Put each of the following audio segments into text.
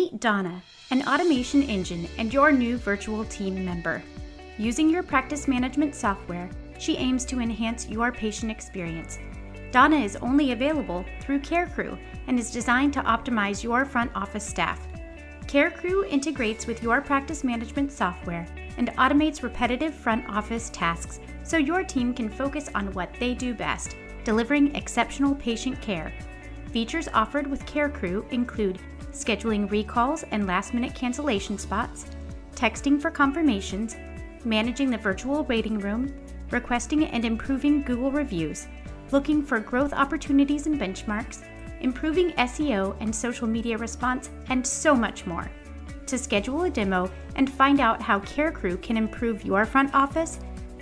Meet Donna, an automation engine and your new virtual team member. Using your practice management software, she aims to enhance your patient experience. Donna is only available through CareCrew and is designed to optimize your front office staff. CareCrew integrates with your practice management software and automates repetitive front office tasks so your team can focus on what they do best, delivering exceptional patient care. Features offered with CareCrew include scheduling recalls and last-minute cancellation spots, texting for confirmations, managing the virtual waiting room, requesting and improving Google reviews, looking for growth opportunities and benchmarks, improving SEO and social media response, and so much more. To schedule a demo and find out how CareCrew can improve your front office,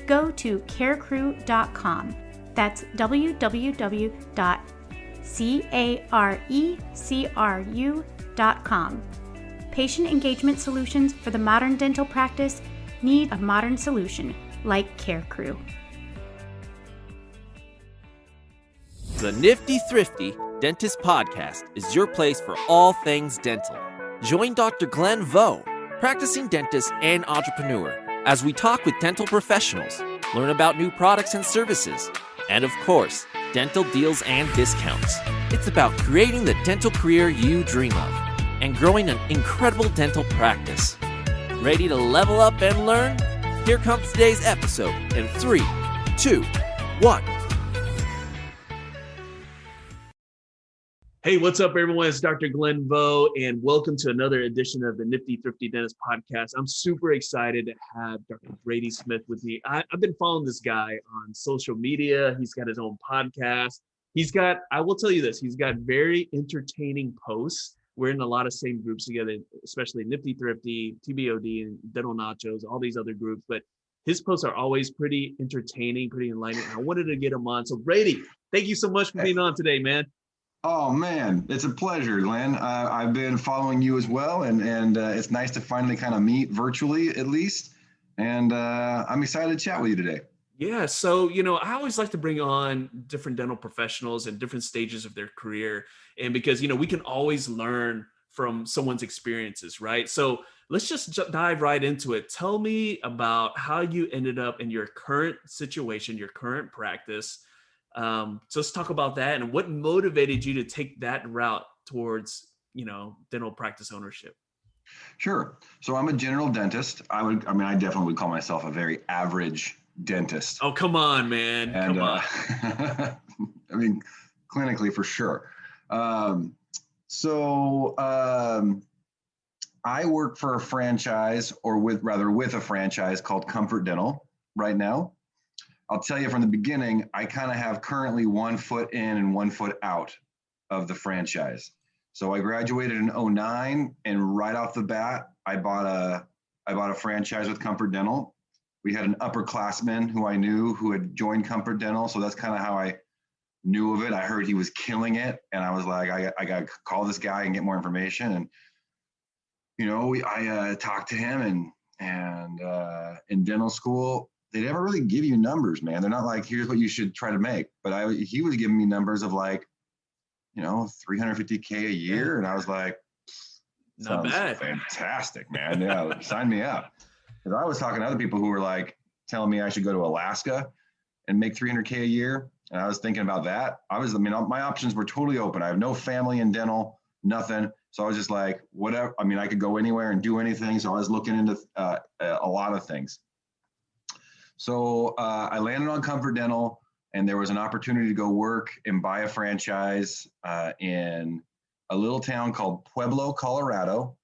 go to carecrew.com. That's www.carecru.com. Patient engagement solutions for the modern dental practice need a modern solution like CareCrew. The Nifty Thrifty Dentist Podcast is your place for all things dental. Join Dr. Glenn Vo, practicing dentist and entrepreneur, as we talk with dental professionals, learn about new products and services, and of course, dental deals and discounts. It's about creating the dental career you dream of and growing an incredible dental practice. Ready to level up and learn? Here comes today's episode in 3, 2, 1. Hey, what's up, everyone? It's Dr. Glenn Vo, and welcome to another edition of the Nifty Thrifty Dentist Podcast. I'm super excited to have Dr. Brady Smith with me. I've been following this guy on social media. He's got his own podcast. I will tell you this, he's got very entertaining posts. We're in a lot of same groups together, especially Nifty Thrifty, TBOD, and Dental Nachos, all these other groups. But his posts are always pretty entertaining, pretty enlightening. I wanted to get him on. So, Brady, thank you so much for being on today, man. Oh man, it's a pleasure, Glenn. I've been following you as well, and it's nice to finally kind of meet virtually at least. And I'm excited to chat with you today. Yeah, so I always like to bring on different dental professionals in different stages of their career, and because we can always learn from someone's experiences, right? So let's just dive right into it. Tell me about how you ended up in your current situation, your current practice. So let's talk about that and what motivated you to take that route towards, dental practice ownership. Sure. So I'm a general dentist. I definitely would call myself a very average dentist. Oh, come on, man. And, come on. Clinically for sure. I work for a franchise with a franchise called Comfort Dental right now. I'll tell you from the beginning, I kind of have currently 1 foot in and 1 foot out of the franchise. So I graduated in 2009, and right off the bat, I bought a franchise with Comfort Dental. We had an upperclassman who I knew who had joined Comfort Dental. So that's kind of how I knew of it. I heard he was killing it, and I was like, I got to call this guy and get more information. And, I talked to him and in dental school, they never really give you numbers, man. They're not like, here's what you should try to make. But he was giving me numbers of like, $350K a year. And I was like, not bad. Fantastic, man. Yeah, sign me up. Because I was talking to other people who were like telling me I should go to Alaska and make $300K a year. And I was thinking about that. My options were totally open. I have no family in dental, nothing. So I was just like, whatever. I could go anywhere and do anything. So I was looking into a lot of things. So I landed on Comfort Dental, and there was an opportunity to go work and buy a franchise in a little town called Pueblo, Colorado,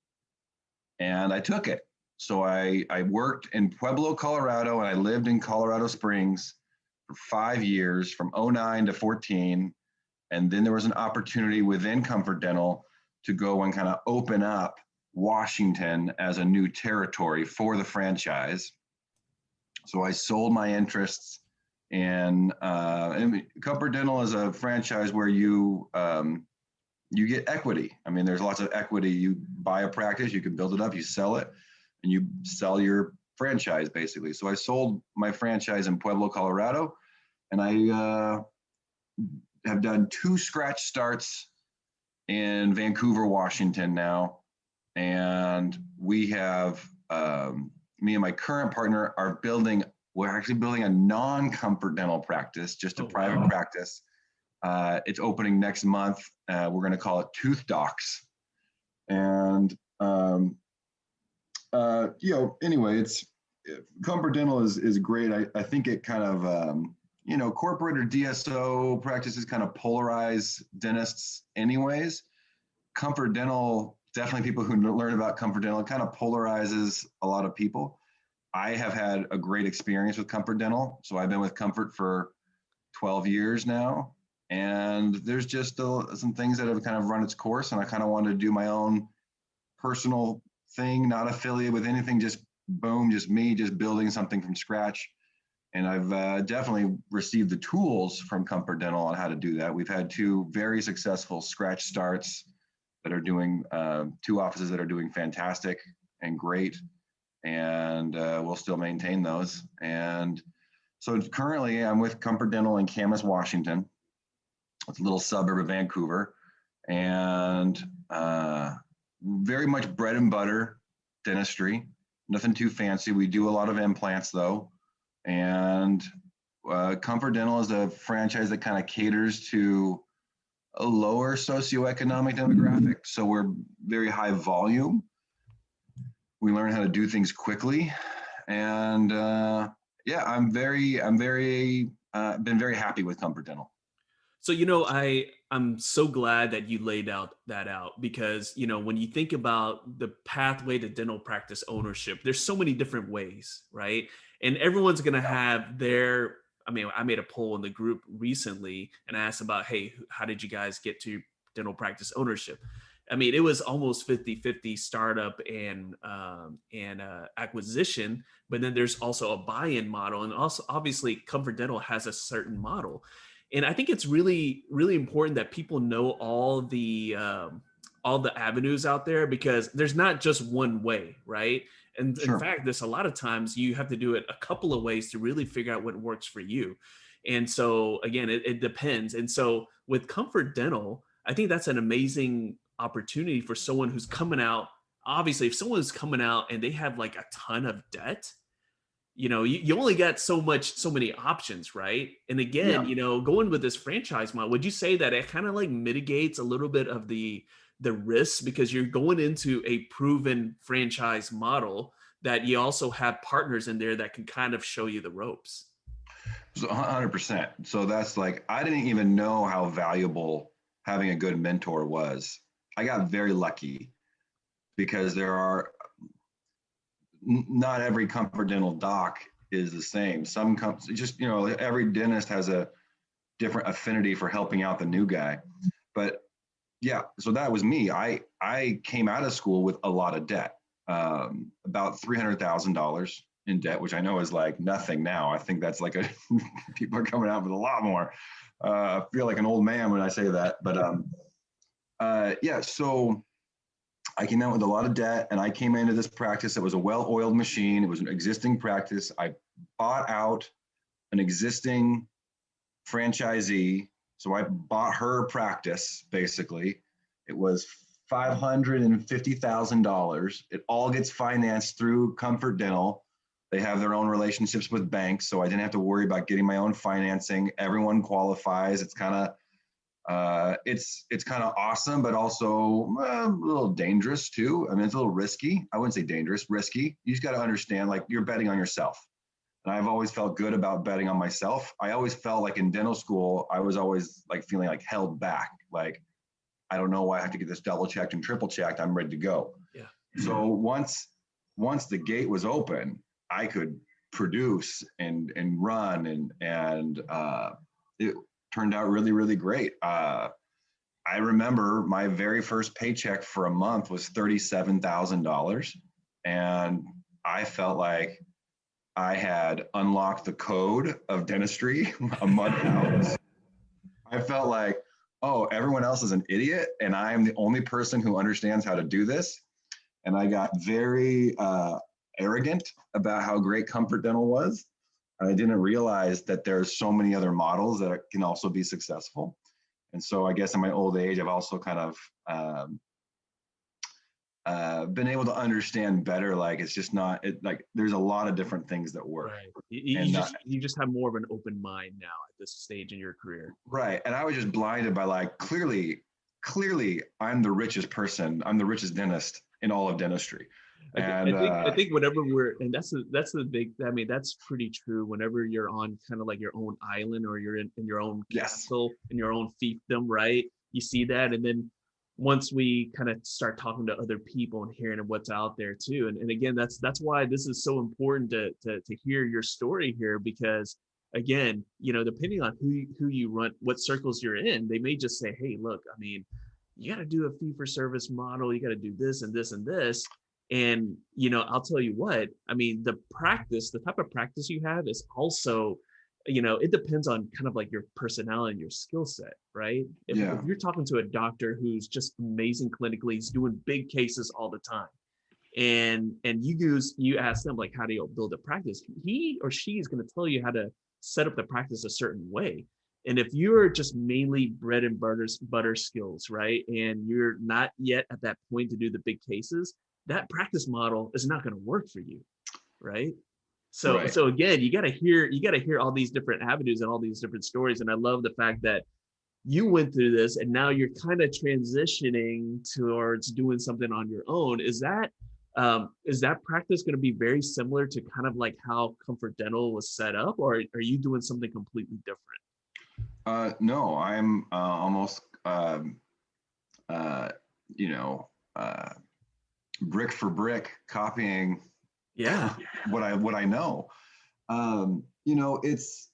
and I took it. So I worked in Pueblo, Colorado, and I lived in Colorado Springs for 5 years, from 2009 to 2014, and then there was an opportunity within Comfort Dental to go and kind of open up Washington as a new territory for the franchise. So I sold my interests in Comfort Dental is a franchise where you get equity. There's lots of equity. You buy a practice, you can build it up, you sell it, and you sell your franchise basically. So I sold my franchise in Pueblo, Colorado, and I have done 2 scratch starts in Vancouver, Washington now. And we have, me and my current partner we're actually building a non-comfort dental practice, just a private practice. It's opening next month. We're going to call it Tooth Docs. And, anyway, Comfort Dental is great. I think it kind of, corporate or DSO practices kind of polarize dentists anyways. Comfort Dental, definitely people who learn about Comfort Dental, kind of polarizes a lot of people. I have had a great experience with Comfort Dental. So I've been with Comfort for 12 years now. And there's just some things that have kind of run its course. And I kind of wanted to do my own personal thing, not affiliated with anything, just me, just building something from scratch. And I've definitely received the tools from Comfort Dental on how to do that. We've had 2 very successful scratch starts that are doing, 2 offices that are doing fantastic and great. And we'll still maintain those. And so currently I'm with Comfort Dental in Camas, Washington. It's a little suburb of Vancouver. And very much bread and butter dentistry, nothing too fancy. We do a lot of implants though. And Comfort Dental is a franchise that kind of caters to a lower socioeconomic demographic. So we're very high volume. We learn how to do things quickly. And been very happy with Comfort Dental. So, I'm so glad that you laid that out because, when you think about the pathway to dental practice ownership, there's so many different ways, right? And everyone's going to have I made a poll in the group recently and asked about, hey, how did you guys get to dental practice ownership? It was almost 50-50 startup and acquisition, but then there's also a buy-in model. And also obviously Comfort Dental has a certain model. And I think it's really, really important that people know all the avenues out there because there's not just one way, right? And Sure. In fact, there's a lot of times you have to do it a couple of ways to really figure out what works for you. And so again, it depends. And so with Comfort Dental, I think that's an amazing opportunity for someone who's coming out. Obviously, if someone's coming out and they have like a ton of debt, you only got so many options, right? And again, going with this franchise model, would you say that it kind of like mitigates a little bit of the risks because you're going into a proven franchise model that you also have partners in there that can kind of show you the ropes? So 100%. So that's like, I didn't even know how valuable having a good mentor was. I got very lucky because not every Comfort Dental doc is the same. Some every dentist has a different affinity for helping out the new guy. But yeah, so that was me. I came out of school with a lot of debt, about $300,000 in debt, which I know is like nothing now. I think that's like people are coming out with a lot more. I feel like an old man when I say that, but so I came out with a lot of debt and I came into this practice that was a well-oiled machine. It was an existing practice. I bought out an existing franchisee. So I bought her practice, basically. It was $550,000. It all gets financed through Comfort Dental. They have their own relationships with banks, so I didn't have to worry about getting my own financing. Everyone qualifies. It's kind of it's kind of awesome, but also a little dangerous too. It's a little risky. I wouldn't say dangerous, risky. You just got to understand, like, you're betting on yourself. And I've always felt good about betting on myself. I always felt like in dental school, I was always like feeling like held back. Like, I don't know why I have to get this double checked and triple checked. I'm ready to go. Yeah. So once the gate was open, I could produce and run and it turned out really, really great. I remember my very first paycheck for a month was $37,000. And I felt like I had unlocked the code of dentistry a month out. I felt like, oh, everyone else is an idiot and I'm the only person who understands how to do this. And I got very arrogant about how great Comfort Dental was. I didn't realize that there's so many other models that can also be successful. And so I guess in my old age, I've also kind of been able to understand better. Like, it's just not like there's a lot of different things that work. Right. You just have more of an open mind now at this stage in your career. Right. And I was just blinded by like, clearly I'm the richest person. I'm the richest dentist in all of dentistry. I think whenever and that's the big, I mean, that's pretty true. Whenever you're on kind of like your own island, or you're in your own castle, in your own fiefdom, right? You see that. And then once we kind of start talking to other people and hearing what's out there too. And again, that's why this is so important to hear your story here, because again, depending on who you run, what circles you're in, they may just say, hey, look, I mean, you got to do a fee for service model. You got to do this and this and this. And, I'll tell you what, I mean, the type of practice you have is also, it depends on kind of like your personality and your skill set, right? If you're talking to a doctor who's just amazing clinically, he's doing big cases all the time, and you ask them, like, how do you build a practice? He or she is going to tell you how to set up the practice a certain way. And if you're just mainly bread and butter skills, right, and you're not yet at that point to do the big cases, that practice model is not going to work for you, right? So again, you got to hear all these different avenues and all these different stories. And I love the fact that you went through this and now you're kind of transitioning towards doing something on your own. Is that practice going to be very similar to kind of like how Comfort Dental was set up, or are you doing something completely different? No, I'm almost brick for brick copying what I know. It's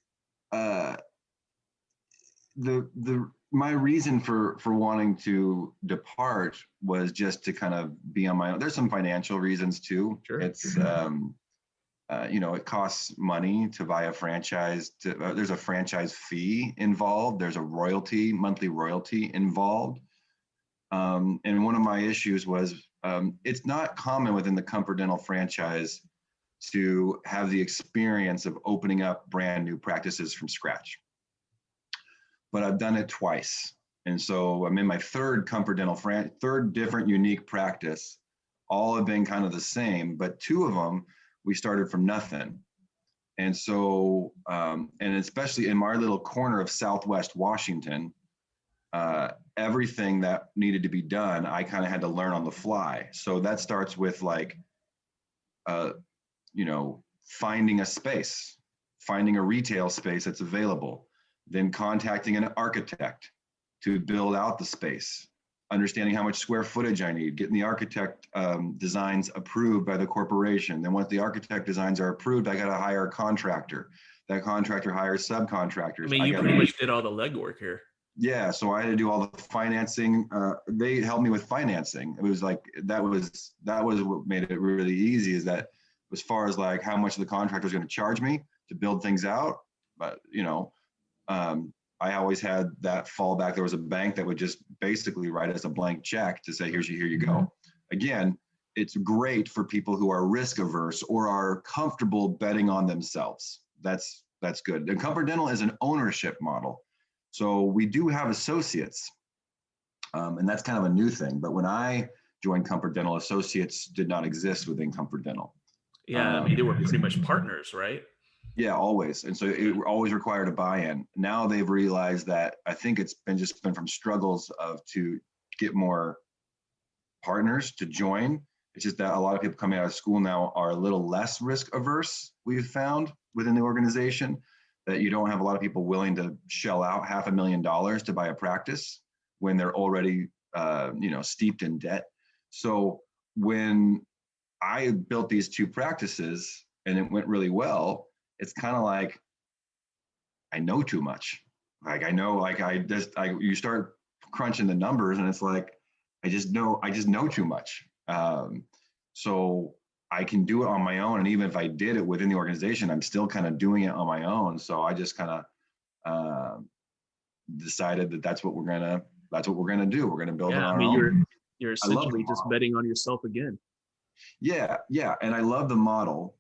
my reason for wanting to depart was just to kind of be on my own. There's some financial reasons too. Sure. It's it costs money to buy a franchise. There's a franchise fee involved. There's a monthly royalty involved. And one of my issues was it's not common within the Comfort Dental franchise to have the experience of opening up brand new practices from scratch. But I've done it twice. And so I'm in my third Comfort Dental third different unique practice. All have been kind of the same, but two of them, we started from nothing. And so, and especially in my little corner of Southwest Washington, everything that needed to be done, I kind of had to learn on the fly. So that starts with like, finding a space, finding a retail space that's available, then contacting an architect to build out the space, understanding how much square footage I need, getting the architect designs approved by the corporation. Then once the architect designs are approved, I got to hire a contractor. That contractor hires subcontractures. I mean, you pretty much did all the legwork here. Yeah, so I had to do all the financing. They helped me with financing. It was like that was what made it really easy, is that as far as like how much the contractor was going to charge me to build things out. But I always had that fallback. There was a bank that would just basically write us a blank check to say, here you go. Again, it's great for people who are risk averse or are comfortable betting on themselves. That's good. And Comfort Dental is an ownership model. So we do have associates, and that's kind of a new thing. But when I joined Comfort Dental, associates did not exist within Comfort Dental. Yeah, I mean, they were pretty much partners, right? Yeah, always. And so it always required a buy-in. Now they've realized that, I think it's been from struggles to get more partners to join. It's just that a lot of people coming out of school now are a little less risk averse, we've found within the organization, that you don't have a lot of people willing to shell out $500,000 to buy a practice when they're already steeped in debt. So when I built these two practices and it went really well, it's kind of like, I know too much. Like you start crunching the numbers and it's like, I just know too much. So I can do it on my own. And even if I did it within the organization, I'm still kind of doing it on my own. So I just kind of decided that that's what we're going to do. We're going to build it on our own. You're essentially just betting on yourself again. Yeah. And I love the model.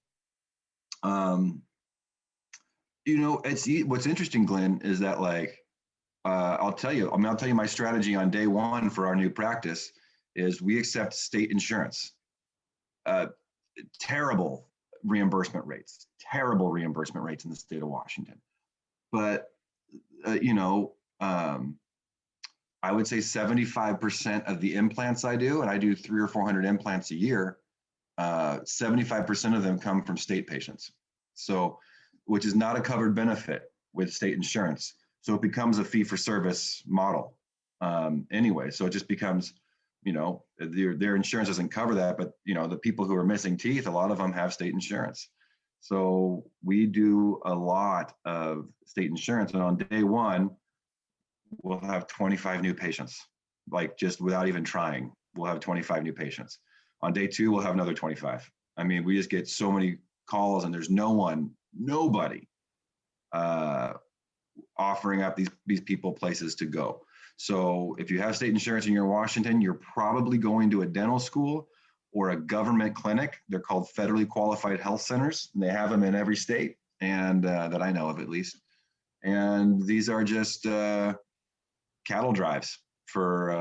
What's interesting, Glenn, is that like, I'll tell you my strategy on day one for our new practice is we accept state insurance. Terrible reimbursement rates in the state of Washington. But, I would say 75% of the implants I do, and I do 300 or 400 implants a year, 75% of them come from state patients. So, which is not a covered benefit with state insurance. So it becomes a fee-for-service model anyway. So it just becomes, their insurance doesn't cover that, but the people who are missing teeth, a lot of them have state insurance. So we do a lot of state insurance, and on day one, we'll have 25 new patients, like just without even trying, we'll have 25 new patients. On day two, we'll have another 25. I mean, we just get so many calls, and there's nobody offering up these people places to go. So if you have state insurance and you're in Washington, you're probably going to a dental school or a government clinic. They're called federally qualified health centers. And they have them in every state, and that I know of at least. And these are just cattle drives for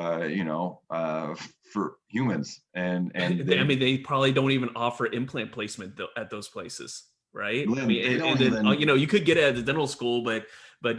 for humans. And they probably don't even offer implant placement at those places, right? Lynn, you could get it at the dental school, but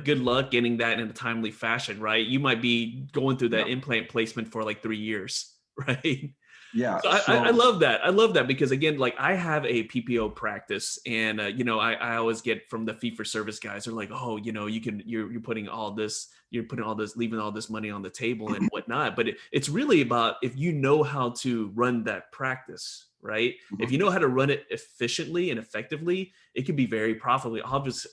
good luck getting that in a timely fashion, right? You might be going through that implant placement for like 3 years, right? Yeah. So I love that. I love that because again, like I have a PPO practice, and I always get from the fee for service guys. They're like, oh, you're putting all this, leaving all this money on the table and whatnot. But it's really about if you know how to run that practice, right? Mm-hmm. If you know how to run it efficiently and effectively, it can be very profitable.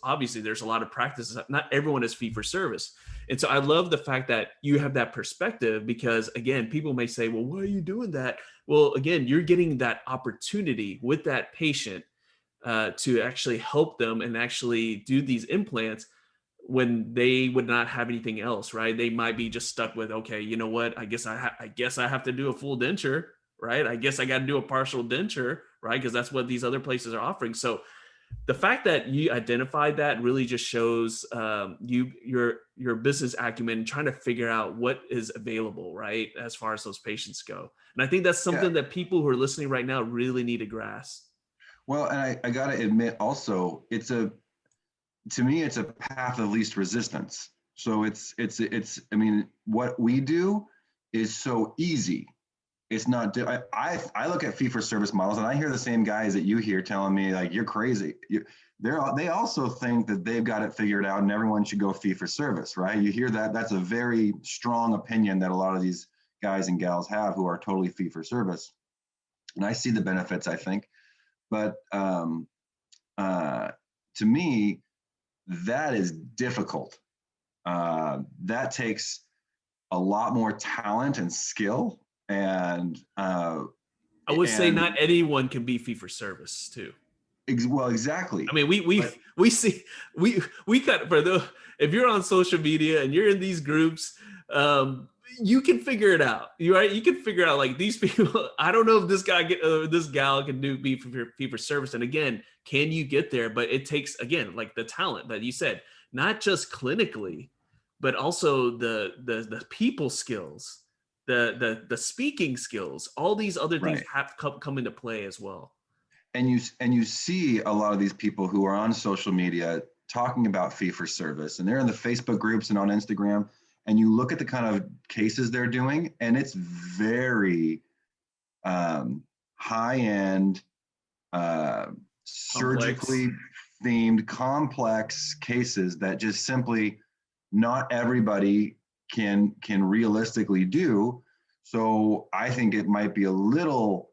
Obviously, there's a lot of practices. Not everyone is fee for service. And so I love the fact that you have that perspective because, again, people may say, well, why are you doing that? Well, again, you're getting that opportunity with that patient to actually help them and actually do these implants when they would not have anything else, right? They might be just stuck with, okay, you know what? I guess I have to do a full denture, right? I guess I got to do a partial denture, right? Because that's what these other places are offering. So the fact that you identified that really just shows your business acumen, trying to figure out what is available, right, as far as those patients go. And I think that's something that people who are listening right now really need to grasp. Well, and I got to admit also, to me, it's a path of least resistance. So I mean, what we do is so easy. It's not, I look at fee for service models, and I hear the same guys that you hear telling me like, you're crazy. They also think that they've got it figured out and everyone should go fee for service, right? You hear that. That's a very strong opinion that a lot of these guys and gals have who are totally fee for service. And I see the benefits, I think. But to me, that is difficult. That takes a lot more talent and skill. And I would say not anyone can be fee for service too. Well, exactly. I mean, we cut for the, if you're on social media and you're in these groups, you can figure it out. Right? You can figure out like these people. I don't know if this guy this gal can do fee for service. And again, can you get there? But it takes, again, like the talent that you said, not just clinically, but also the people skills. The speaking skills, all these other things have come into play as well. And you see a lot of these people who are on social media talking about fee for service, and they're in the Facebook groups and on Instagram, and you look at the kind of cases they're doing, and it's very high-end, surgically themed, complex cases that just simply not everybody can realistically do. So I think it might be a little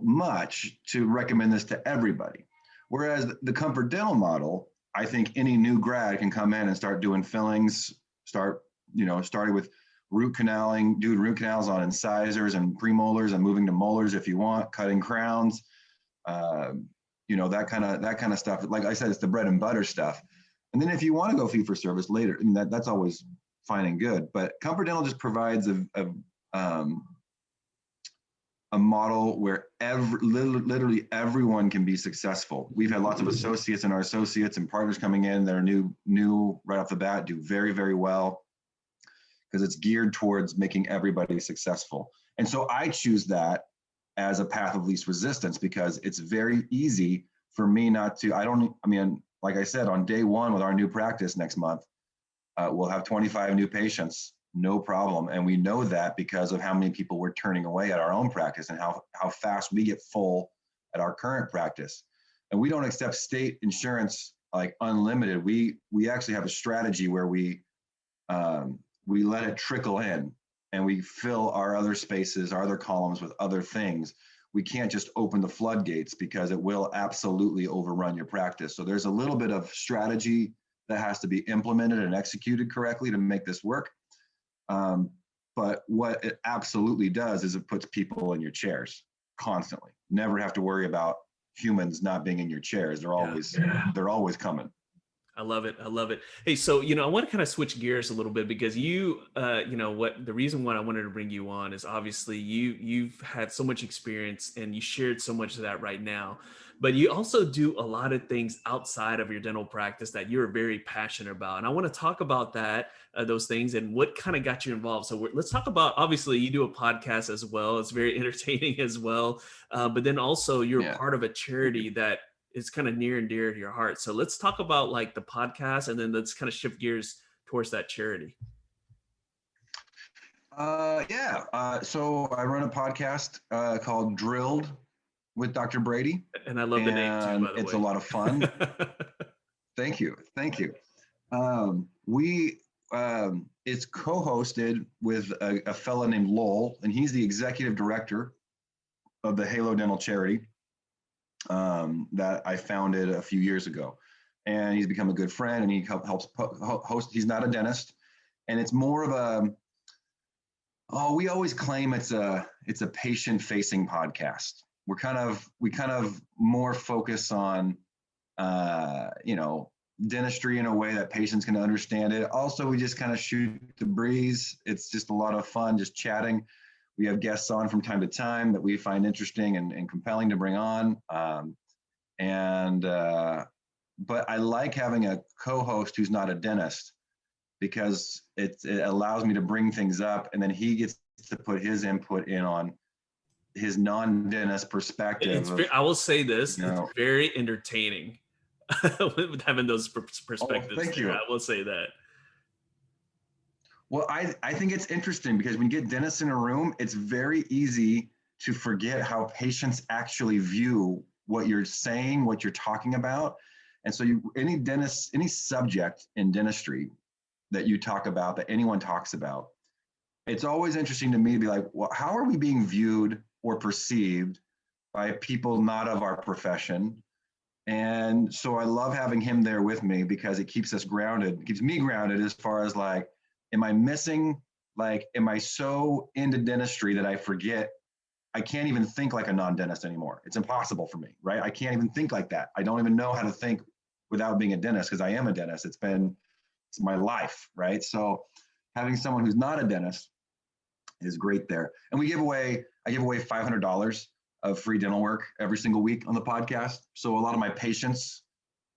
much to recommend this to everybody. Whereas the Comfort Dental model, I think any new grad can come in and start doing fillings, starting with root canaling, doing root canals on incisors and premolars and moving to molars if you want, cutting crowns, that kind of stuff. Like I said, it's the bread and butter stuff. And then if you want to go fee for service later, I mean, that's always fine and good. But Comfort Dental just provides a model where literally everyone can be successful. We've had lots of associates and our associates and partners coming in that are new right off the bat, do very, very well, because it's geared towards making everybody successful. And so I choose that as a path of least resistance, because it's very easy for me not to, like I said, on day one with our new practice next month, we'll have 25 new patients, no problem. And we know that because of how many people we're turning away at our own practice and how fast we get full at our current practice. And we don't accept state insurance like unlimited. We actually have a strategy where we let it trickle in and we fill our other spaces, our other columns with other things. We can't just open the floodgates because it will absolutely overrun your practice. So there's a little bit of strategy that has to be implemented and executed correctly to make this work. But what it absolutely does is it puts people in your chairs constantly. Never have to worry about humans not being in your chairs. They're always coming. I love it. I love it. Hey, so, I want to kind of switch gears a little bit because the reason why I wanted to bring you on is obviously you've had so much experience and you shared so much of that right now, but you also do a lot of things outside of your dental practice that you're very passionate about. And I want to talk about that, those things and what kind of got you involved. So let's talk about, obviously you do a podcast as well. It's very entertaining as well. But then also you're part of a charity that is kind of near and dear to your heart. So let's talk about like the podcast and then let's kind of shift gears towards that charity. So I run a podcast called Drilled with Dr. Brady. And I love the name too, by the way. It's a lot of fun. Thank you. It's co-hosted with a fella named Lowell, and he's the executive director of the Halo Dental Charity that I founded a few years ago. And he's become a good friend and he helps host. He's not a dentist. And it's more of we always claim it's a patient-facing podcast. We kind of more focus on, dentistry in a way that patients can understand it. Also, we just kind of shoot the breeze. It's just a lot of fun, just chatting. We have guests on from time to time that we find interesting and compelling to bring on. But I like having a co-host who's not a dentist because it allows me to bring things up and then he gets to put his input in on his non-dentist perspective. I will say this, it's very entertaining with having those perspectives. Thank you. I will say that. Well, I think it's interesting because when you get dentists in a room, it's very easy to forget how patients actually view what you're saying, what you're talking about. And so any subject in dentistry that you talk about, that anyone talks about, it's always interesting to me to be like, well, how are we being viewed or perceived by people not of our profession? And so I love having him there with me because it keeps us grounded, keeps me grounded as far as like, am I so into dentistry that I forget I can't even think like a non-dentist anymore? It's impossible for me, right? I can't even think like that. I don't even know how to think without being a dentist because I am a dentist. It's my life, right? So having someone who's not a dentist is great there. And I give away $500 of free dental work every single week on the podcast. So a lot of my patients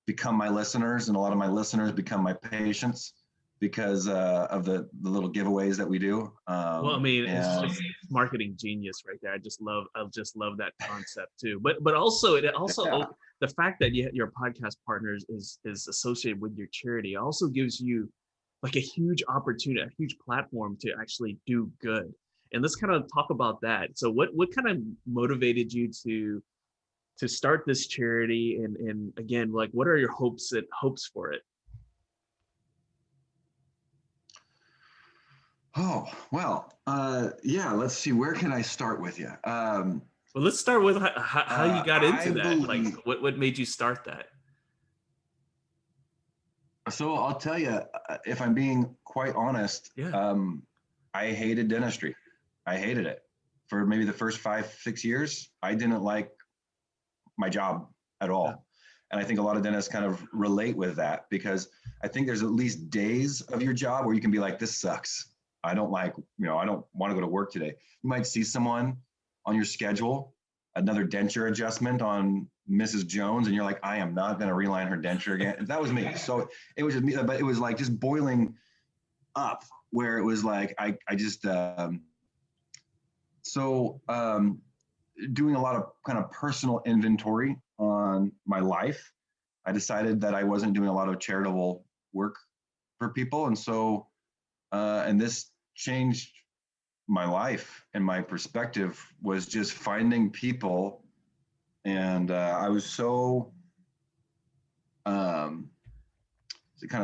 become my listeners and a lot of my listeners become my patients because of the little giveaways that we do. It's just marketing genius right there. I just love that concept too. But also the fact that your podcast partners is associated with your charity also gives you like a huge opportunity, a huge platform to actually do good. And let's kind of talk about that. So what kind of motivated you to start this charity? And again, like what are your hopes for it? Oh, well, let's see. Where can I start with you? Well, let's start with how you got into that. Like what made you start that? So I'll tell you, if I'm being quite honest, I hated dentistry. I hated it for maybe the first 5-6 years. I didn't like my job at all. Yeah. And I think a lot of dentists kind of relate with that because I think there's at least days of your job where you can be like, this sucks. I don't want to go to work today. You might see someone on your schedule, another denture adjustment on Mrs. Jones, and you're like, I am not going to reline her denture again. That was me. So it was just me, but it was like just boiling up where it was like, I just, doing a lot of kind of personal inventory on my life. I decided that I wasn't doing a lot of charitable work for people. And so, and this changed my life, and my perspective was just finding people. And I was so kind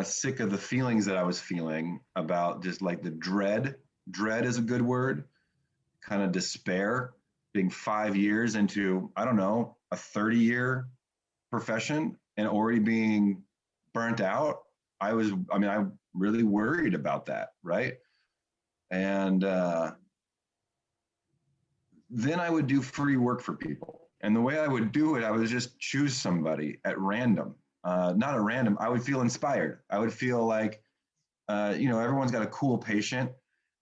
of sick of the feelings that I was feeling about just like the dread is a good word, kind of despair, being 5 years into, I don't know, a 30-year profession and already being burnt out. I really worried about that, right? And then I would do free work for people. And the way I would do it, I would just choose somebody at random. Not at random, I would feel inspired. I would feel like, everyone's got a cool patient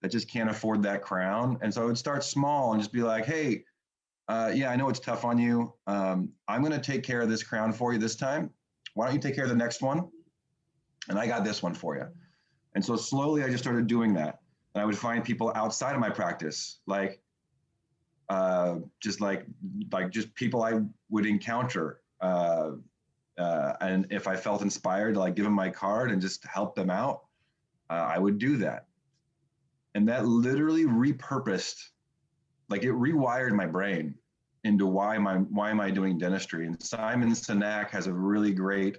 that just can't afford that crown. And so I would start small and just be like, hey, yeah, I know it's tough on you. I'm going to take care of this crown for you this time. Why don't you take care of the next one? And I got this one for you. And so slowly I just started doing that. And I would find people outside of my practice, like just people I would encounter. And if I felt inspired to like give them my card and just help them out, I would do that. And that literally repurposed, like it rewired my brain into why am I doing dentistry? And Simon Sinek has a really great,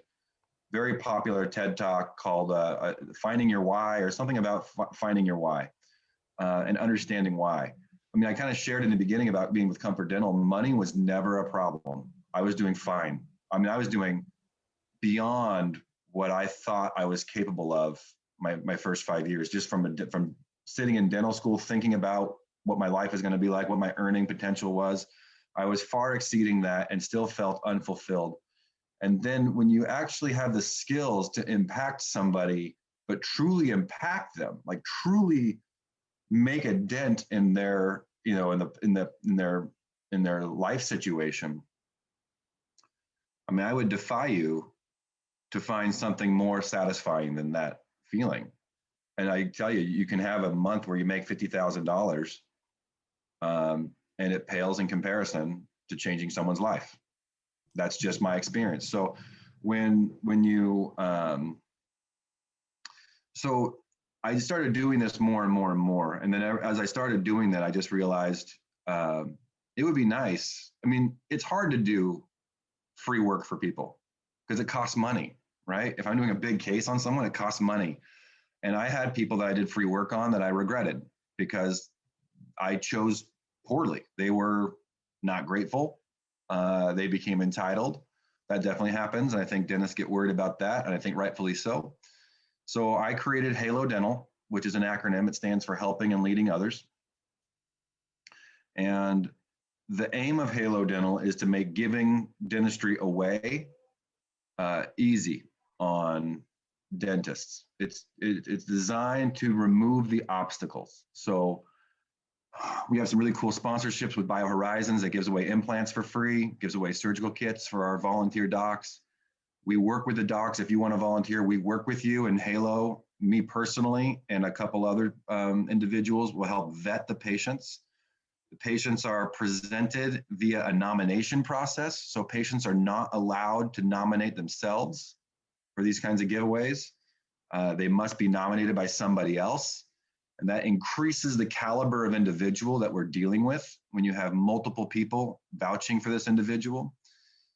very popular TED Talk called Finding Your Why, or something about finding your why and understanding why. I mean, I kind of shared in the beginning about being with Comfort Dental. Money was never a problem. I was doing fine. I mean, I was doing beyond what I thought I was capable of my first 5 years, just from sitting in dental school, thinking about what my life is going to be like, what my earning potential was. I was far exceeding that and still felt unfulfilled. And then when you actually have the skills to impact somebody, but truly impact them, like truly make a dent in their, in their life situation. I mean, I would defy you to find something more satisfying than that feeling. And I tell you, you can have a month where you make $50,000, and it pales in comparison to changing someone's life. That's just my experience. So so I started doing this more and more and more. And then as I started doing that, I just realized it would be nice. I mean, it's hard to do free work for people because it costs money, right? If I'm doing a big case on someone, it costs money. And I had people that I did free work on that I regretted because I chose poorly. They were not grateful. They became entitled. That definitely happens. And I think dentists get worried about that. And I think rightfully so. So I created Halo Dental, which is an acronym. It stands for Helping and Leading Others. And the aim of Halo Dental is to make giving dentistry away easy on dentists. It's designed to remove the obstacles. So we have some really cool sponsorships with BioHorizons that gives away implants for free, gives away surgical kits for our volunteer docs. We work with the docs. If you want to volunteer, we work with you. And Halo, me personally, and a couple other individuals will help vet the patients. The patients are presented via a nomination process. So patients are not allowed to nominate themselves for these kinds of giveaways. They must be nominated by somebody else. And that increases the caliber of individual that we're dealing with when you have multiple people vouching for this individual.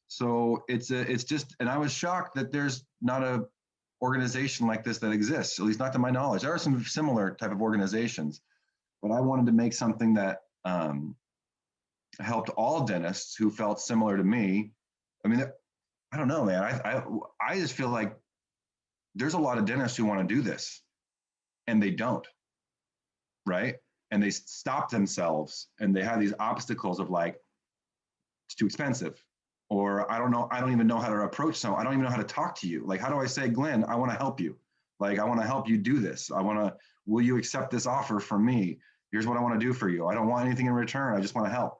So it's just, and I was shocked that there's not a organization like this that exists, at least not to my knowledge. There are some similar type of organizations, but I wanted to make something that helped all dentists who felt similar to me. I mean, I don't know, man. I just feel like there's a lot of dentists who want to do this and they don't, right? And they stop themselves and they have these obstacles of like, it's too expensive. Or I don't know, I don't even know how to approach someone. I don't even know how to talk to you. Like, how do I say, Glenn, I want to help you. Like, I want to help you do this. Will you accept this offer from me? Here's what I want to do for you. I don't want anything in return. I just want to help.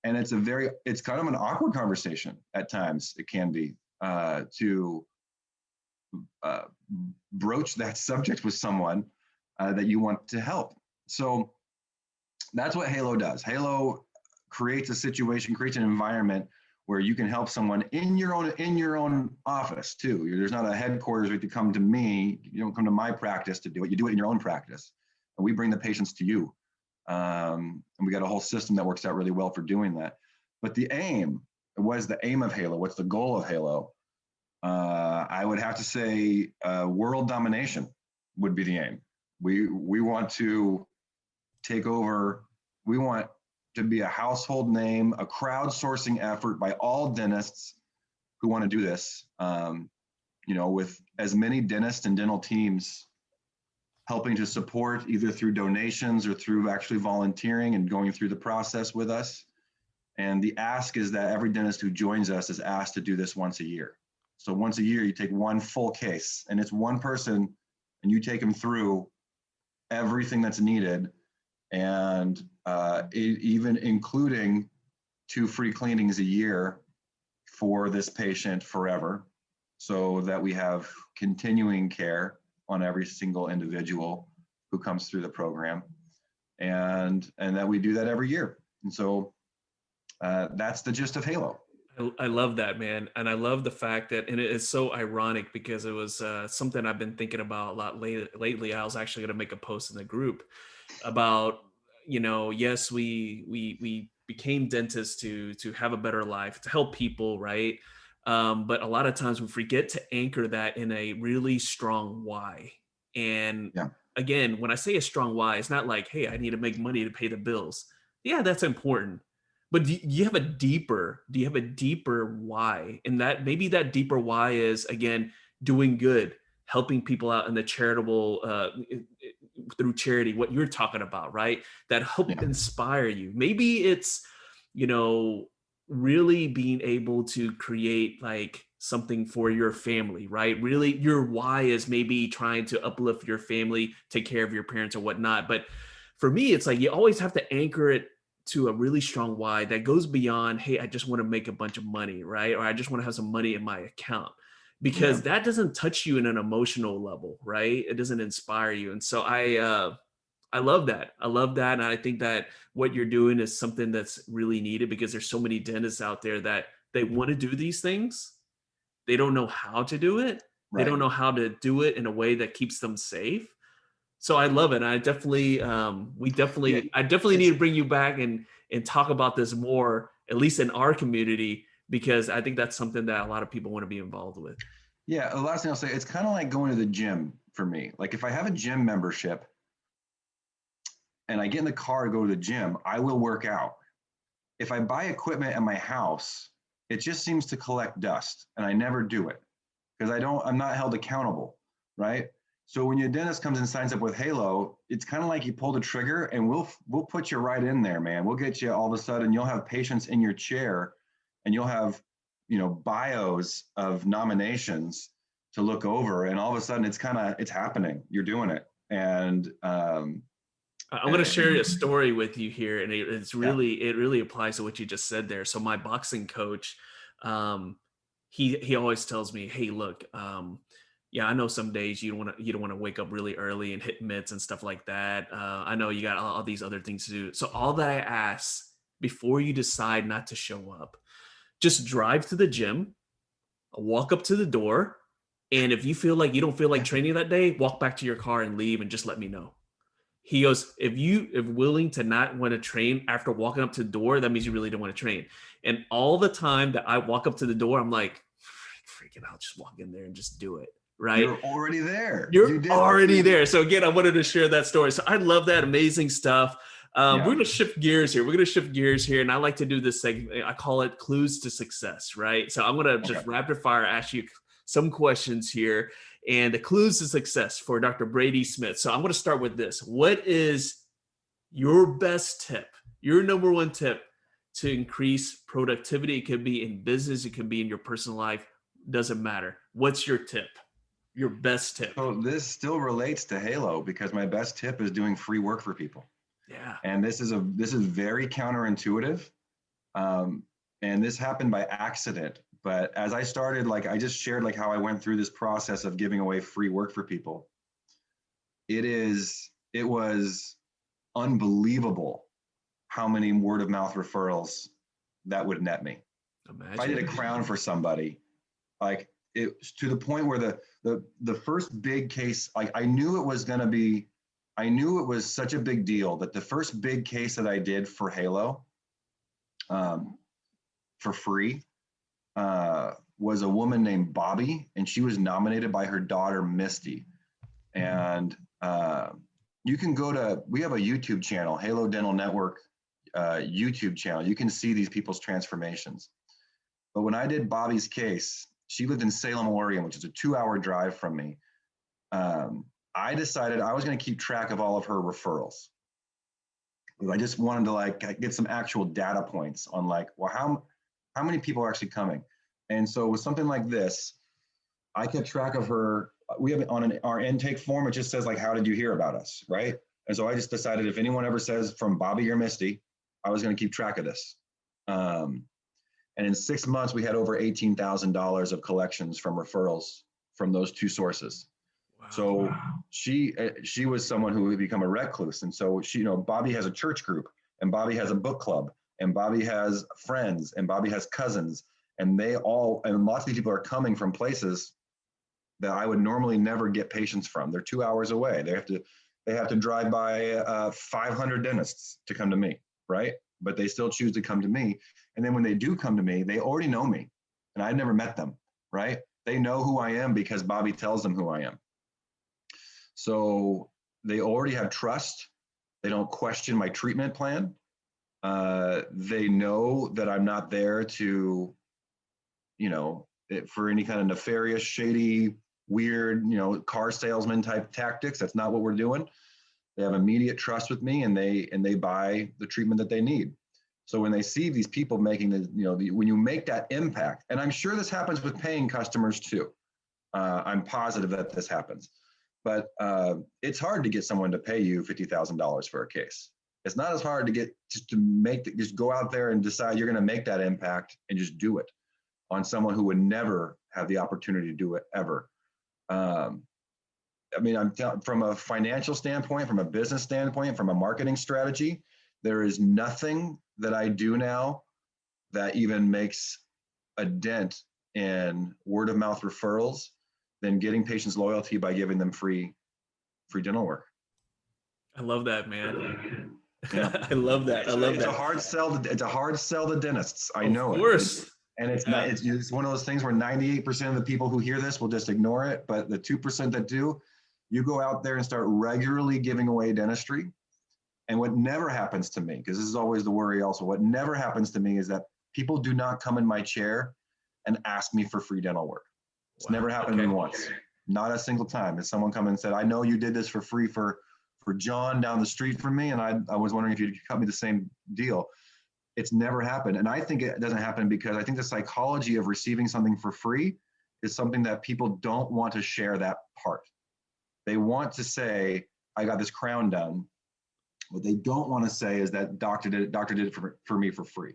And it's kind of an awkward conversation at times. It can be to broach that subject with someone that you want to help. So that's what Halo does. Halo creates a situation, creates an environment where you can help someone in your own office too. There's not a headquarters where you come to me. You don't come to my practice to do it. You do it in your own practice, and we bring the patients to you. And we got a whole system that works out really well for doing that. But the aim of Halo? What's the goal of Halo? I would have to say world domination would be the aim. We want to take over. We want to be a household name, a crowdsourcing effort by all dentists who want to do this, with as many dentists and dental teams helping to support either through donations or through actually volunteering and going through the process with us. And the ask is that every dentist who joins us is asked to do this once a year. So once a year, you take one full case, and it's one person, and you take them through everything that's needed, and even including 2 free cleanings a year for this patient forever, so that we have continuing care on every single individual who comes through the program, and that we do that every year. And so that's the gist of Halo. I love that, man. And I love the fact that, and it is so ironic because it was something I've been thinking about a lot lately. I was actually going to make a post in the group about, yes, we became dentists to have a better life, to help people, right? But a lot of times we forget to anchor that in a really strong why. And again, when I say a strong why, it's not like, hey, I need to make money to pay the bills. Yeah, that's important. But do you have a deeper why? And that maybe that deeper why is, again, doing good, helping people out in the charitable, through charity, what you're talking about, right? That help inspire you. Maybe it's, really being able to create like something for your family, right? Really, your why is maybe trying to uplift your family, take care of your parents or whatnot. But for me, it's like you always have to anchor it to a really strong why that goes beyond, hey, I just want to make a bunch of money, right? Or I just want to have some money in my account, because that doesn't touch you in an emotional level, right? It doesn't inspire you. And so I love that. I love that. And I think that what you're doing is something that's really needed, because there's so many dentists out there that they want to do these things. They don't know how to do it. Right. They don't know how to do it in a way that keeps them safe. So I love it. I definitely, I definitely need to bring you back and talk about this more, at least in our community, because I think that's something that a lot of people want to be involved with. Yeah. The last thing I'll say, it's kind of like going to the gym for me. Like if I have a gym membership and I get in the car to go to the gym, I will work out. If I buy equipment at my house, it just seems to collect dust, and I never do it because I'm not held accountable, right? So when your dentist comes and signs up with Halo, it's kind of like you pull the trigger and we'll put you right in there, man. We'll get you all of a sudden, you'll have patients in your chair and you'll have, bios of nominations to look over. And all of a sudden it's happening. You're doing it. And I'm going to share a story with you here. And it really applies to what you just said there. So my boxing coach, he always tells me, hey, look, I know some days you don't want to wake up really early and hit mitts and stuff like that. I know you got all these other things to do. So all that I ask before you decide not to show up, just drive to the gym, walk up to the door. And if you feel like you don't feel like training that day, walk back to your car and leave and just let me know. He goes, if willing to not want to train after walking up to the door, that means you really don't want to train. And all the time that I walk up to the door, I'm like, freaking, I'll just walk in there and just do it. Right. You're already there. You're already there. So again, I wanted to share that story. So I love that. Amazing stuff. We're going to shift gears here. And I like to do this segment. I call it Clues to Success. Right. So I'm going to just rapid fire ask you some questions here, and the clues to success for Dr. Brady Smith. So I'm going to start with this. What is your best tip, your number one tip to increase productivity? It could be in business. It could be in your personal life. Doesn't matter. What's your tip? Your best tip? So this still relates to Halo, because my best tip is doing free work for people. Yeah. And this is very counterintuitive. And this happened by accident. But as I started, like I just shared like how I went through this process of giving away free work for people. It was unbelievable how many word of mouth referrals that would net me. Imagine. If I did a crown for somebody, like it's to the point where the first big case, like I knew it was such a big deal that the first big case that I did for Halo for free was a woman named Bobby, and she was nominated by her daughter Misty. And you can we have a YouTube channel, Halo Dental Network YouTube channel. You can see these people's transformations. But when I did Bobby's case, she lived in Salem, Oregon, which is a 2-hour drive from me. I decided I was going to keep track of all of her referrals. I just wanted to like get some actual data points on like, well, how many people are actually coming? And so with something like this, I kept track of her. We have on our intake form, it just says like, how did you hear about us, right? And so I just decided if anyone ever says from Bobby or Misty, I was going to keep track of this. And in 6 months, we had over $18,000 of collections from referrals from those two sources. Wow. So she was someone who would become a recluse. And so she, Bobby has a church group, and Bobby has a book club, and Bobby has friends, and Bobby has cousins, and lots of these people are coming from places that I would normally never get patients from. They're 2 hours away. They have to drive by 500 dentists to come to me, right? But they still choose to come to me. And then when they do come to me, they already know me, and I've never met them, right? They know who I am because Bobby tells them who I am. So they already have trust. They don't question my treatment plan. They know that I'm not there to, for any kind of nefarious, shady, weird, car salesman type tactics. That's not what we're doing. They have immediate trust with me, and they buy the treatment that they need. So when they see these people making when you make that impact, and I'm sure this happens with paying customers too. I'm positive that this happens, but it's hard to get someone to pay you $50,000 for a case. It's not as hard to get just go out there and decide you're going to make that impact and just do it on someone who would never have the opportunity to do it ever. From a financial standpoint, from a business standpoint, from a marketing strategy, there is nothing that I do now that even makes a dent in word of mouth referrals than getting patients loyalty by giving them free dental work. I love that, man. Yeah. I love that. It's a hard sell. It's a hard sell to dentists. I know it. Of course. And it's not. It's one of those things where 98% of the people who hear this will just ignore it, but the 2% that do, you go out there and start regularly giving away dentistry. And what never happens to me, because this is always the worry also, what never happens to me is that people do not come in my chair and ask me for free dental work. It's never happened to me once. Not a single time. If someone come and said, I know you did this for free for John down the street from me, and I was wondering if you'd cut me the same deal. It's never happened. And I think it doesn't happen because I think the psychology of receiving something for free is something that people don't want to share that part. They want to say, I got this crown done. What they don't want to say is that doctor did it for me for free,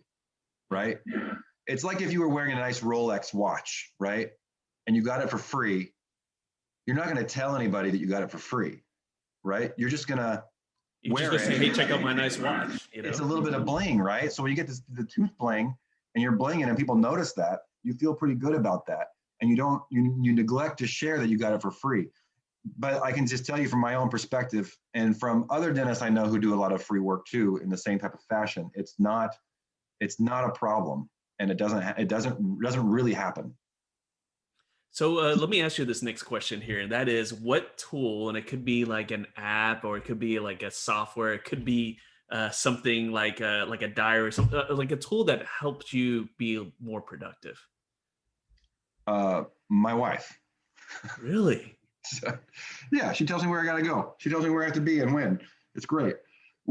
right? Yeah. It's like if you were wearing a nice Rolex watch, right? And you got it for free. You're not going to tell anybody that you got it for free, right? You're just going to wear it. Say, hey, check out my nice watch. It's a little bit of bling, right? So when you get the tooth bling and you're blinging and people notice that, you feel pretty good about that. And you neglect to share that you got it for free. But I can just tell you from my own perspective and from other dentists I know who do a lot of free work too in the same type of fashion, it's not a problem, and it doesn't really happen. So let me ask you this next question here, and that is, what tool, and it could be like an app, or it could be like a software, it could be something like a diary, something like a tool that helps you be more productive. My wife. Really? So, yeah, she tells me where I gotta go. She tells me where I have to be and when. It's great.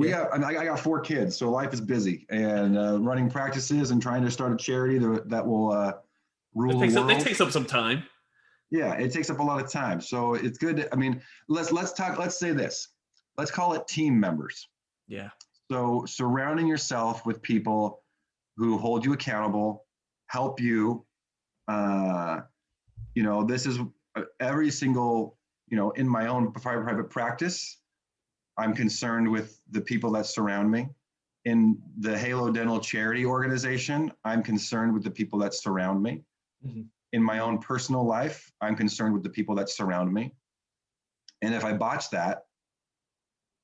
I got 4 kids, so life is busy, and running practices and trying to start a charity that will rule the world. It takes up some time. Yeah, it takes up a lot of time. So it's good. Let's say this. Let's call it team members. Yeah. So surrounding yourself with people who hold you accountable, help you. This is every single, in my own private practice, I'm concerned with the people that surround me. In the Halo Dental Charity Organization, I'm concerned with the people that surround me. Mm-hmm. In my own personal life, I'm concerned with the people that surround me. And if I botch that,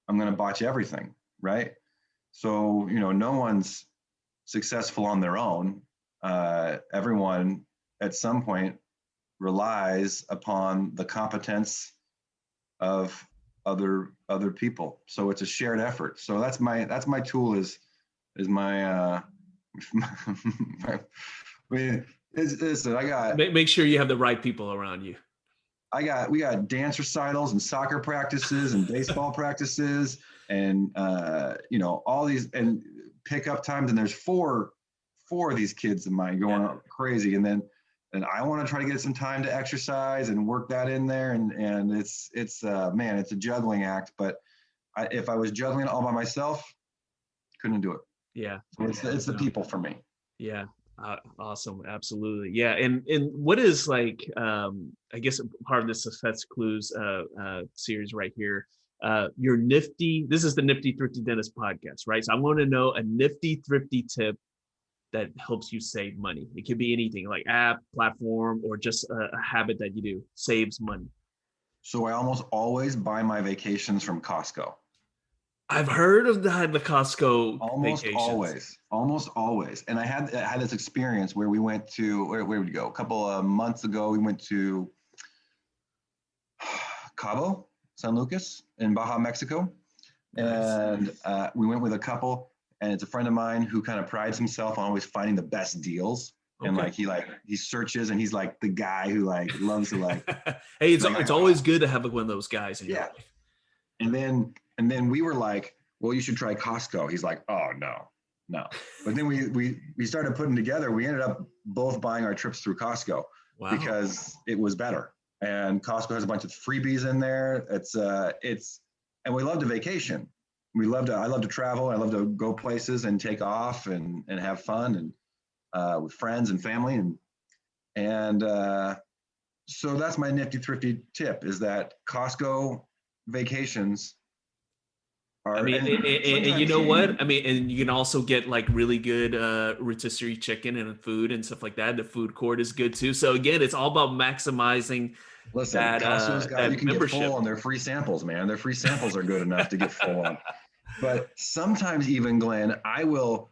I'm going to botch everything, right? So, no one's successful on their own. Everyone at some point relies upon the competence of other people. So it's a shared effort. So that's my tool is my listen, I got make sure you have the right people around you. We got dance recitals and soccer practices and baseball practices and all these and pickup times, and there's four of these kids of mine going crazy, and I want to try to get some time to exercise and work that in there, and it's man, it's a juggling act, but if I was juggling it all by myself, couldn't do it. Yeah, so it's the people for me. Yeah. Awesome. Absolutely. Yeah. And what is like, I guess part of the Success Clues series right here, this is the Nifty Thrifty Dentist podcast, right? So I want to know a nifty thrifty tip that helps you save money. It could be anything like app, platform, or just a habit that you do, saves money. So I almost always buy my vacations from Costco. I've heard of the Costco vacations. Almost always. And I had this experience where we went to, where would we go? A couple of months ago, we went to Cabo San Lucas in Baja, Mexico. Nice. And we went with a couple, and it's a friend of mine who kind of prides himself on always finding the best deals. Okay. And he searches, and he's like the guy who loves to hey, it's always good to have one of those guys in your life. And then we were like, well, you should try Costco. He's like, oh, no. But then we started putting together, we ended up both buying our trips through Costco. Wow. Because it was better. And Costco has a bunch of freebies in there. And we love to vacation. I love to travel. I love to go places and take off and have fun and with friends and family. And so that's my nifty thrifty tip, is that Costco vacations are, and you know what? And you can also get really good rotisserie chicken and food and stuff like that. The food court is good too. So again, it's all about maximizing. Listen, Costco's got, you can membership. Get full on their free samples, man. Their free samples are good enough to get full on. But sometimes even, Glenn, I will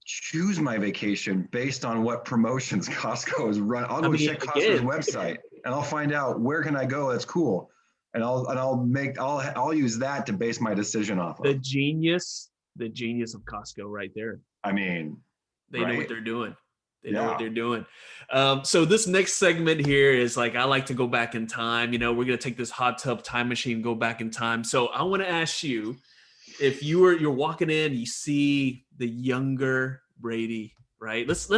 choose my vacation based on what promotions Costco is running. I'll go check Costco's website and I'll find out where can I go that's cool. And I'll use that to base my decision off of. The genius of Costco right there. I mean, they know what they're doing. They know what they're doing. So this next segment here is I like to go back in time. We're going to take this hot tub time machine, go back in time. So I want to ask you, if you're walking in, you see the younger Brady, right? Let's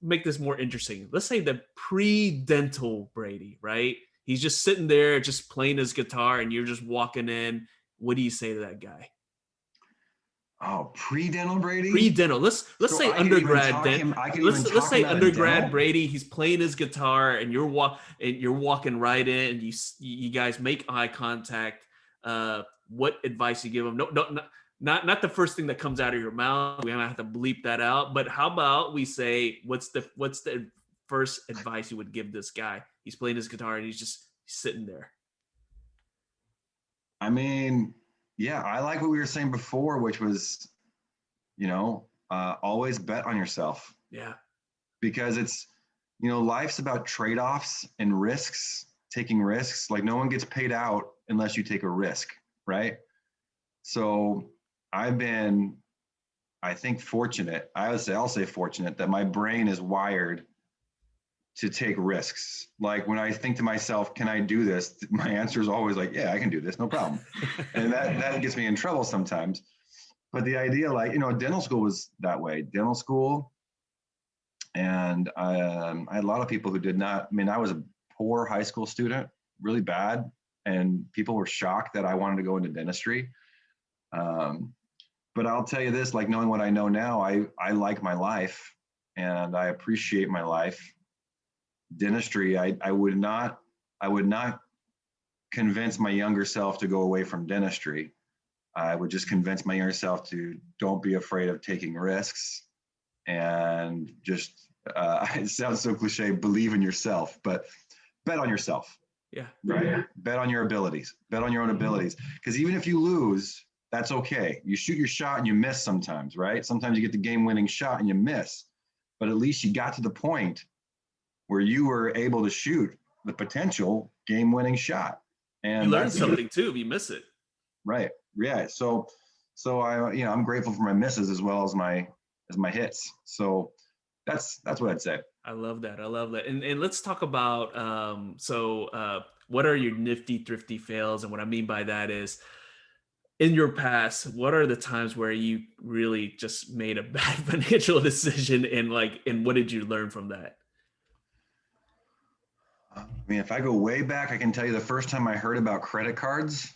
make this more interesting. Let's say the pre-dental Brady, right? He's just sitting there, just playing his guitar, and you're just walking in. What do you say to that guy? Oh, pre-dental Brady? Pre-dental. Let's say undergrad. Let's say undergrad Brady. He's playing his guitar, and you're walking right in. And you guys make eye contact. What advice you give him? No, not the first thing that comes out of your mouth. We might have to bleep that out. But how about we say, what's the first advice you would give this guy? He's playing his guitar and he's just sitting there. I mean, yeah, I like what we were saying before, which was, always bet on yourself. Yeah. Because it's, life's about trade-offs and risks, taking risks. No one gets paid out unless you take a risk, right? So I've been, I think, fortunate. I'll say fortunate that my brain is wired to take risks. When I think to myself, can I do this? My answer is always yeah, I can do this, no problem. And that gets me in trouble sometimes. But the idea, dental school was that way. Dental school, and I had a lot of people who did not. I was a poor high school student, really bad, and people were shocked that I wanted to go into dentistry. But I'll tell you this, like knowing what I know now, I like my life and I appreciate my life. Dentistry, I would not convince my younger self to go away from dentistry. I would just convince my younger self to don't be afraid of taking risks and just, it sounds so cliche, believe in yourself, but bet on yourself. Yeah. Right. Yeah. Bet on your abilities, bet on your own abilities. Because even if you lose, that's okay. You shoot your shot and you miss sometimes, right? Sometimes you get the game-winning shot and you miss, but at least you got to the point where you were able to shoot the potential game-winning shot. And you learn something too if you miss it. Right. Yeah. So I, I'm grateful for my misses as well as my hits. So that's what I'd say. I love that. And let's talk about, what are your nifty, thrifty fails? And what I mean by that is, in your past, what are the times where you really just made a bad financial decision, and what did you learn from that? I mean, if I go way back, I can tell you the first time I heard about credit cards,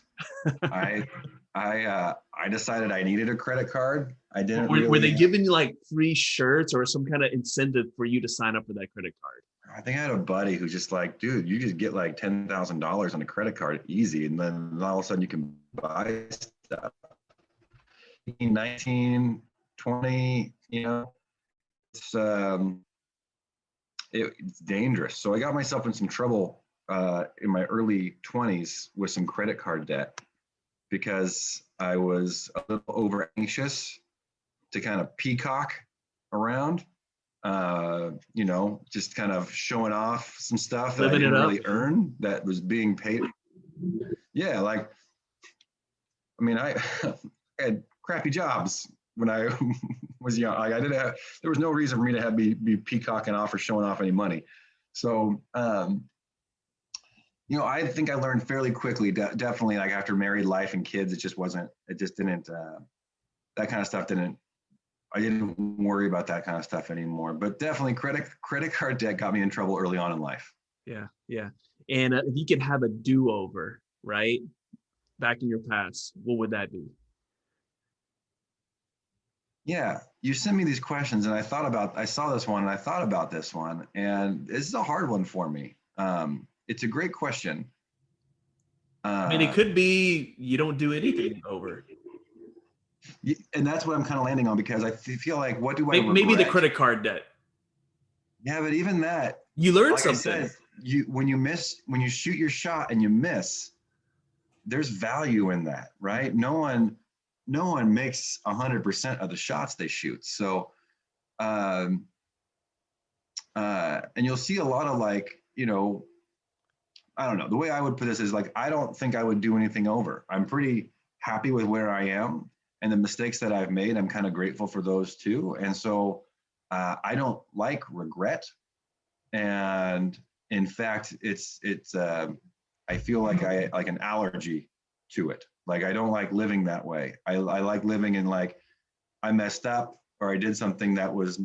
I decided I needed a credit card. I didn't. Were they giving you like free shirts or some kind of incentive for you to sign up for that credit card? I think I had a buddy who's just like, dude, you just get like $10,000 on a credit card easy, and then all of a sudden you can buy stuff. 19, 20, it's it's dangerous. So I got myself in some trouble in my early 20s with some credit card debt because I was a little over anxious to kind of peacock around, just kind of showing off some stuff that I didn't really earn that was being paid. Yeah, like, I mean, I had crappy jobs when I was young. Like, there was no reason for me to be peacocking off or showing off any money. So, I think I learned fairly quickly, definitely like after married life and kids, that kind of stuff I didn't worry about that kind of stuff anymore. But definitely credit card debt got me in trouble early on in life. Yeah. Yeah. And if you could have a do-over, right, back in your past, what would that be? Yeah, you sent me these questions and I saw this one and I thought about this one, and this is a hard one for me. It's a great question. I mean, it could be you don't do anything over. And that's what I'm kind of landing on, because I feel like, what do I regret? Maybe the credit card debt. Yeah, but even that, you learn like something. I said, when you shoot your shot and you miss, there's value in that, right? No one makes 100% of the shots they shoot. So, and you'll see a lot of I don't know, the way I would put this is like, I don't think I would do anything over. I'm pretty happy with where I am, and the mistakes that I've made, I'm kind of grateful for those too. And so I don't like regret. And in fact, I feel like I like an allergy to it. Like, I don't like living that way. I like living in like, I messed up or I did something that was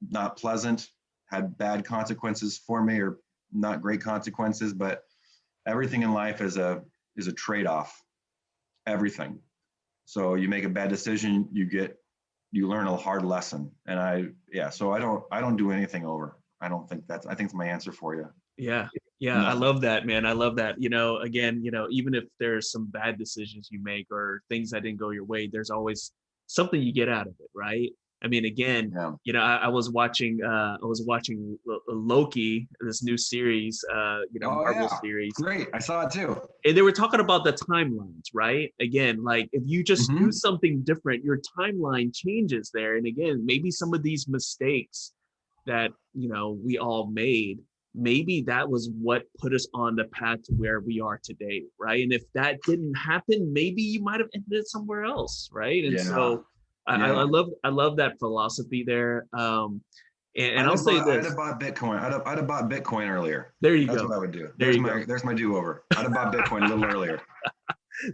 not pleasant, had bad consequences for me, or not great consequences, but everything in life is a trade-off. Everything. So you make a bad decision, you learn a hard lesson. And so I don't do anything over. I think it's my answer for you. Yeah. Yeah. I love that, man. I love that. Again, even if there's some bad decisions you make or things that didn't go your way, there's always something you get out of it. Right. I mean, again, I was watching Loki, this new series, Marvel series. Great. I saw it too. And they were talking about the timelines, right? Again, like if you just do something different, your timeline changes there. And again, maybe some of these mistakes that, we all made, maybe that was what put us on the path to where we are today, right? And if that didn't happen, maybe you might have ended somewhere else, right? And so I love that philosophy there. And I'll say this: I'd have bought Bitcoin. I'd have bought Bitcoin earlier. There you go. That's what I would do. There's my do-over. I'd have bought Bitcoin a little earlier.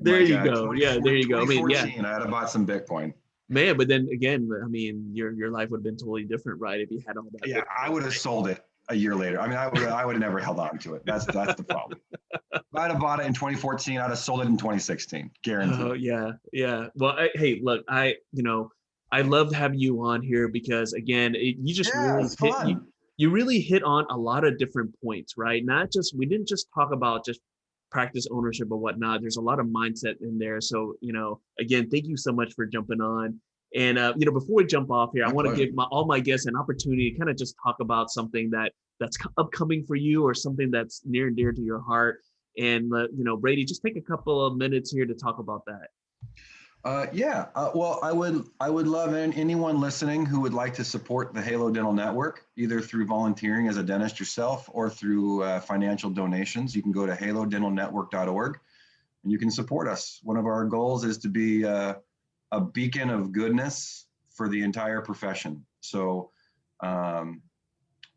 There you go. Yeah, there you go. I mean, I'd have bought some Bitcoin. Man, but then again, I mean, your life would have been totally different, right? If you had all that. Yeah, I would have sold it. a year later. I mean, I would have never held on to it. That's the problem. If I'd have bought it in 2014, I'd have sold it in 2016. Guaranteed. Oh yeah. Well, hey, look, I loved having you on here because again, you just really it's fun. you really hit on a lot of different points, right? We didn't just talk about just practice ownership or whatnot. There's a lot of mindset in there. So, again, thank you so much for jumping on. And, before we jump off here, I want to give all my guests an opportunity to kind of just talk about something that's upcoming for you or something that's near and dear to your heart. And, Brady, just take a couple of minutes here to talk about that. Well, I would love anyone listening who would like to support the Halo Dental Network, either through volunteering as a dentist yourself or through financial donations. You can go to halodentalnetwork.org and you can support us. One of our goals is to be a beacon of goodness for the entire profession. So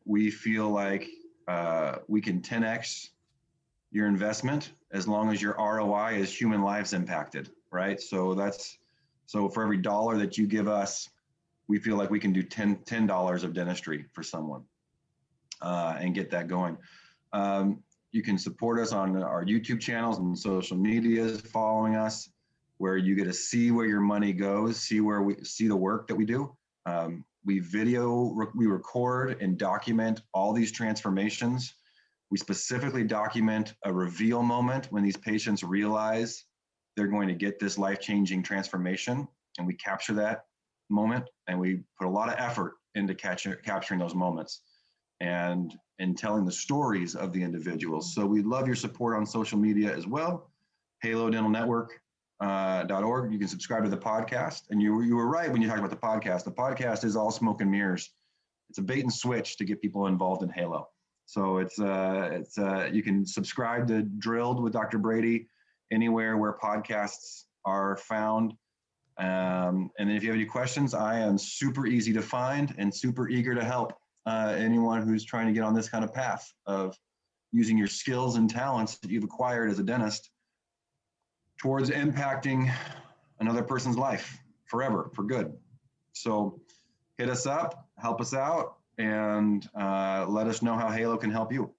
we feel like we can 10x your investment as long as your ROI is human lives impacted. Right. So for every dollar that you give us, we feel like we can do $10 of dentistry for someone and get that going. You can support us on our YouTube channels and social medias, following us, where you get to see where your money goes, see the work that we do. We record and document all these transformations. We specifically document a reveal moment when these patients realize they're going to get this life-changing transformation, and we capture that moment, and we put a lot of effort into capturing those moments and in telling the stories of the individuals. So we'd love your support on social media as well. halodentalnetwork.org. You can subscribe to the podcast. And you were right when you talked about the podcast. The podcast is all smoke and mirrors. It's a bait and switch to get people involved in Halo. So you can subscribe to Drilled with Dr. Brady anywhere where podcasts are found. And then if you have any questions, I am super easy to find and super eager to help anyone who's trying to get on this kind of path of using your skills and talents that you've acquired as a dentist towards impacting another person's life forever, for good. So hit us up, help us out, and let us know how Halo can help you.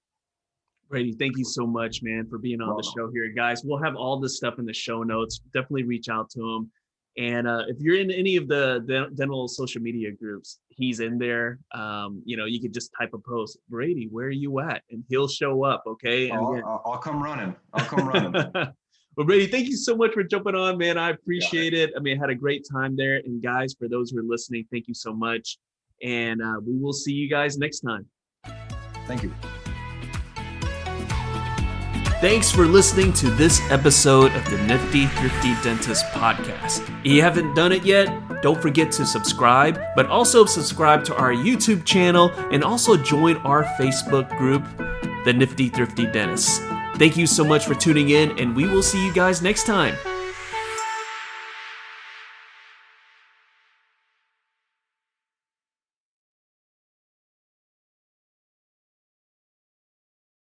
Brady, thank you so much, man, for being on the show here. Guys, we'll have all this stuff in the show notes. Definitely reach out to him. And if you're in any of the dental social media groups, he's in there. You could just type a post, Brady, where are you at? And he'll show up, okay? I'll come running. Well, Brady, thank you so much for jumping on, man. I appreciate it. I mean, I had a great time there. And guys, for those who are listening, thank you so much. And we will see you guys next time. Thank you. Thanks for listening to this episode of the Nifty Thrifty Dentist podcast. If you haven't done it yet, don't forget to subscribe, but also subscribe to our YouTube channel and also join our Facebook group, the Nifty Thrifty Dentists. Thank you so much for tuning in, and we will see you guys next time.